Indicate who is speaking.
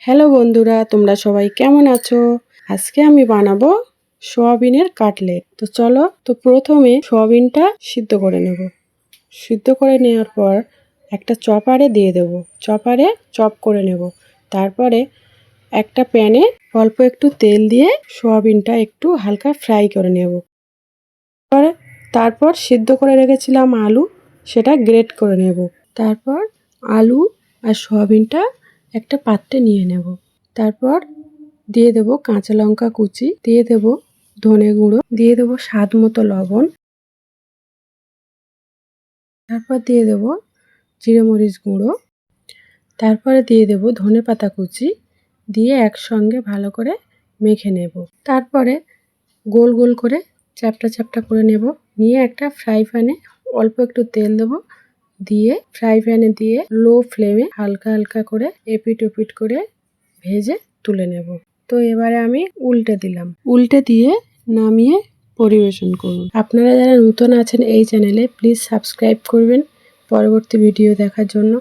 Speaker 1: Hello বন্ধুরা, তোমরা সবাই কেমন আছো? আজকে আমি বানাবো সোয়াবিনের কাটলেট। তো চলো, প্রথমে সোয়াবিনটা সিদ্ধ করে নেব। সিদ্ধ করে নেওয়ার পর একটা চপারে দিয়ে দেব। চপারে চপ করে নেব। তারপরে একটা প্যানে অল্প একটু তেল দিয়ে সোয়াবিনটা একটু হালকা ফ্রাই করে নেব। তারপর সিদ্ধ করে রেখেছিলাম আলু, সেটা গ্রেট করে নেব। তারপর আলু আর সোয়াবিনটা একটা পাত্রে নিয়ে নেব। তারপর দিয়ে দেব কাঁচা লঙ্কা কুচি, দিয়ে দেব ধনে গুঁড়ো, দিয়ে দেব স্বাদ মতো লবণ, তারপর দিয়ে দেব জিরে মরিচ গুঁড়ো, তারপরে দিয়ে দেব ধনে পাতা কুচি, দিয়ে একসঙ্গে ভালো করে মেখে নেব। তারপরে গোল গোল করে চ্যাপটা চ্যাপটা করে নেব। নিয়ে একটা ফ্রাই প্যানে অল্প একটু তেল দেব, দিয়ে ফ্রাই প্যানে দিয়ে লো ফ্লেমে হালকা হালকা করে এপিট ওপিট করে ভেজে তুলে নেব। তো এবারে আমি উল্টে দিলাম। উল্টে দিয়ে নামিয়ে পরিবেশন করুন। আপনারা যারা নতুন আছেন এই চ্যানেলে প্লিজ সাবস্ক্রাইব করবেন পরবর্তী ভিডিও দেখার জন্য।